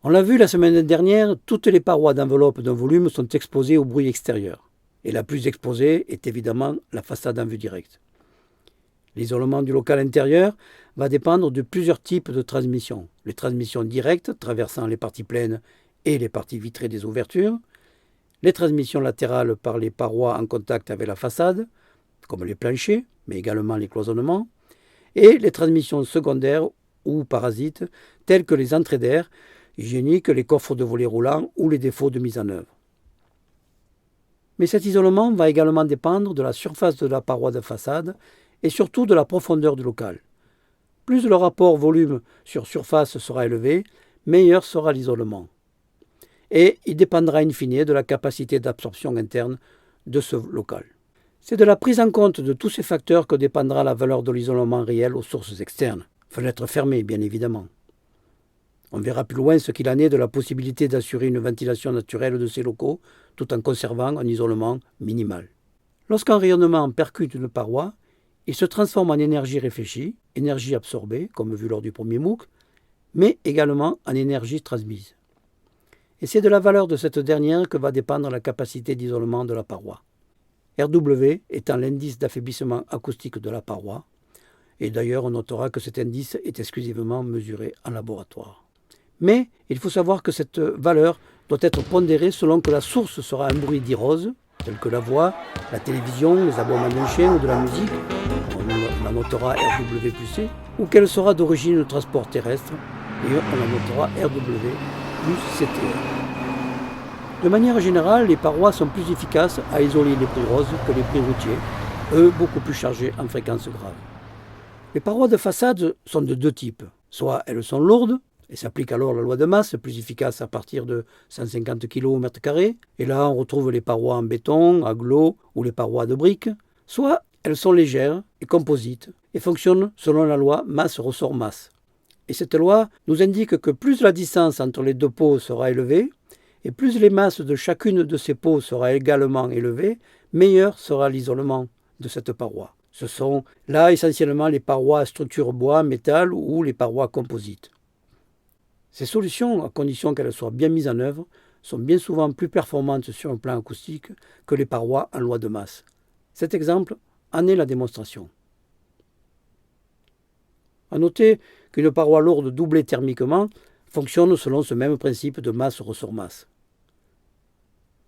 On l'a vu la semaine dernière, toutes les parois d'enveloppe d'un volume sont exposées au bruit extérieur. Et la plus exposée est évidemment la façade en vue directe. L'isolement du local intérieur va dépendre de plusieurs types de transmissions. Les transmissions directes traversant les parties pleines et les parties vitrées des ouvertures, les transmissions latérales par les parois en contact avec la façade, comme les planchers, mais également les cloisonnements, et les transmissions secondaires ou parasites, telles que les entrées d'air hygiéniques, les coffres de volets roulants ou les défauts de mise en œuvre. Mais cet isolement va également dépendre de la surface de la paroi de façade et surtout de la profondeur du local. Plus le rapport volume sur surface sera élevé, meilleur sera l'isolement. Et il dépendra in fine de la capacité d'absorption interne de ce local. C'est de la prise en compte de tous ces facteurs que dépendra la valeur de l'isolement réel aux sources externes. Fenêtres fermées, bien évidemment. On verra plus loin ce qu'il en est de la possibilité d'assurer une ventilation naturelle de ces locaux tout en conservant un isolement minimal. Lorsqu'un rayonnement percute une paroi, il se transforme en énergie réfléchie, énergie absorbée, comme vu lors du premier MOOC, mais également en énergie transmise. Et c'est de la valeur de cette dernière que va dépendre la capacité d'isolement de la paroi. RW étant l'indice d'affaiblissement acoustique de la paroi, et d'ailleurs on notera que cet indice est exclusivement mesuré en laboratoire. Mais il faut savoir que cette valeur doit être pondérée selon que la source sera un bruit dit rose, tel que la voix, la télévision, les aboiements d'un chien ou de la musique, on la notera RW plus C, ou qu'elle sera d'origine de transport terrestre, et on la notera RW plus CTR. De manière générale, les parois sont plus efficaces à isoler les bruits roses que les bruits routiers, eux beaucoup plus chargés en fréquences graves. Les parois de façade sont de deux types. Soit elles sont lourdes, et s'applique alors la loi de masse, plus efficace à partir de 150 kg au mètre carré. Et là, on retrouve les parois en béton, aglo ou les parois de briques. Soit elles sont légères et composites et fonctionnent selon la loi masse ressort masse. Et cette loi nous indique que plus la distance entre les deux pots sera élevée, et plus les masses de chacune de ces pots sera également élevée, meilleur sera l'isolement de cette paroi. Ce sont là essentiellement les parois à structure bois, métal ou les parois composites. Ces solutions, à condition qu'elles soient bien mises en œuvre, sont bien souvent plus performantes sur un plan acoustique que les parois en loi de masse. Cet exemple en est la démonstration. À noter qu'une paroi lourde doublée thermiquement fonctionne selon ce même principe de masse ressort masse.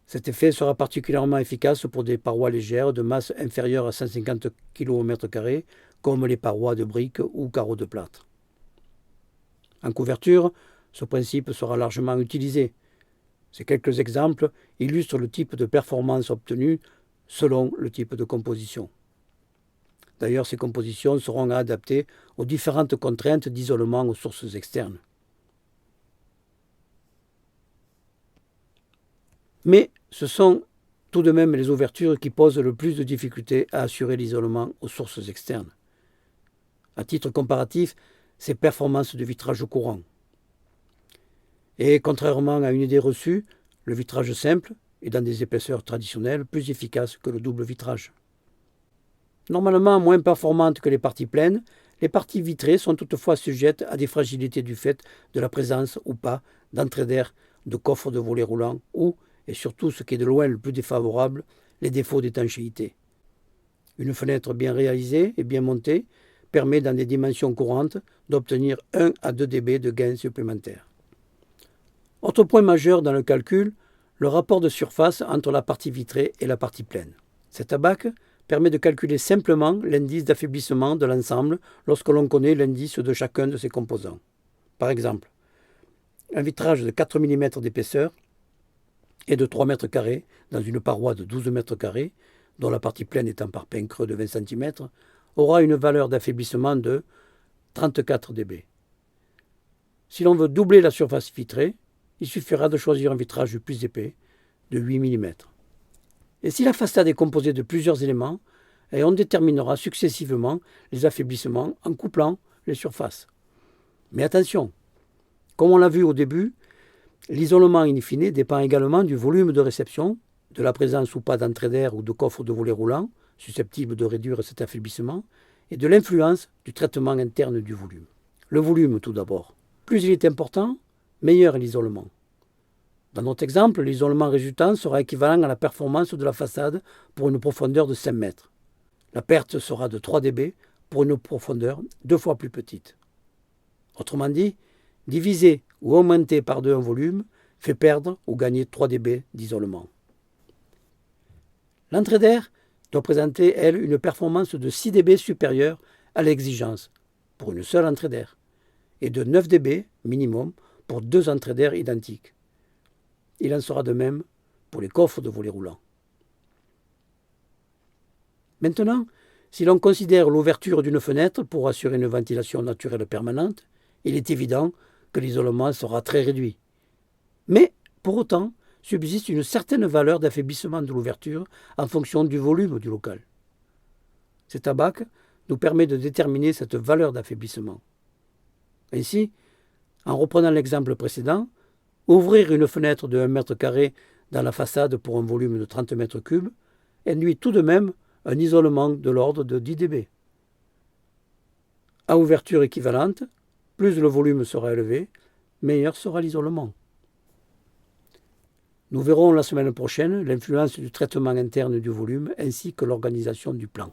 Cet effet sera particulièrement efficace pour des parois légères de masse inférieure à 150 kg au mètre carré, comme les parois de briques ou carreaux de plâtre. En couverture, ce principe sera largement utilisé. Ces quelques exemples illustrent le type de performance obtenue selon le type de composition. D'ailleurs, ces compositions seront adaptées aux différentes contraintes d'isolement aux sources externes. Mais ce sont tout de même les ouvertures qui posent le plus de difficultés à assurer l'isolement aux sources externes. À titre comparatif, ces performances de vitrage courant. Et contrairement à une idée reçue, le vitrage simple est dans des épaisseurs traditionnelles plus efficace que le double vitrage. Normalement moins performantes que les parties pleines, les parties vitrées sont toutefois sujettes à des fragilités du fait de la présence ou pas d'entrée d'air, de coffres de volets roulants ou, et surtout ce qui est de loin le plus défavorable, les défauts d'étanchéité. Une fenêtre bien réalisée et bien montée permet dans des dimensions courantes d'obtenir 1 à 2 dB de gain supplémentaire. Autre point majeur dans le calcul, le rapport de surface entre la partie vitrée et la partie pleine. Cet abac permet de calculer simplement l'indice d'affaiblissement de l'ensemble lorsque l'on connaît l'indice de chacun de ses composants. Par exemple, un vitrage de 4 mm d'épaisseur et de 3 mètres carrés dans une paroi de 12 mètres carrés, dont la partie pleine est en parpaing creux de 20 cm, aura une valeur d'affaiblissement de 34 dB. Si l'on veut doubler la surface vitrée, il suffira de choisir un vitrage plus épais, de 8 mm. Et si la façade est composée de plusieurs éléments, on déterminera successivement les affaiblissements en couplant les surfaces. Mais attention, comme on l'a vu au début, l'isolement in fine dépend également du volume de réception, de la présence ou pas d'entrée d'air ou de coffre de volets roulants, susceptibles de réduire cet affaiblissement, et de l'influence du traitement interne du volume. Le volume tout d'abord. Plus il est important, meilleur est l'isolement. Dans notre exemple, l'isolement résultant sera équivalent à la performance de la façade pour une profondeur de 5 mètres. La perte sera de 3 dB pour une profondeur 2 fois plus petite. Autrement dit, diviser ou augmenter par 2 un volume fait perdre ou gagner 3 dB d'isolement. L'entrée d'air doit présenter, elle, une performance de 6 dB supérieure à l'exigence pour une seule entrée d'air et de 9 dB minimum pour 2 entrées d'air identiques. Il en sera de même pour les coffres de volets roulants. Maintenant, si l'on considère l'ouverture d'une fenêtre pour assurer une ventilation naturelle permanente, il est évident que l'isolement sera très réduit. Mais, pour autant, subsiste une certaine valeur d'affaiblissement de l'ouverture en fonction du volume du local. Cet abac nous permet de déterminer cette valeur d'affaiblissement. Ainsi, en reprenant l'exemple précédent, ouvrir une fenêtre de 1 mètre carré dans la façade pour un volume de 30 mètres cubes induit tout de même un isolement de l'ordre de 10 dB. À ouverture équivalente, plus le volume sera élevé, meilleur sera l'isolement. Nous verrons la semaine prochaine l'influence du traitement interne du volume ainsi que l'organisation du plan.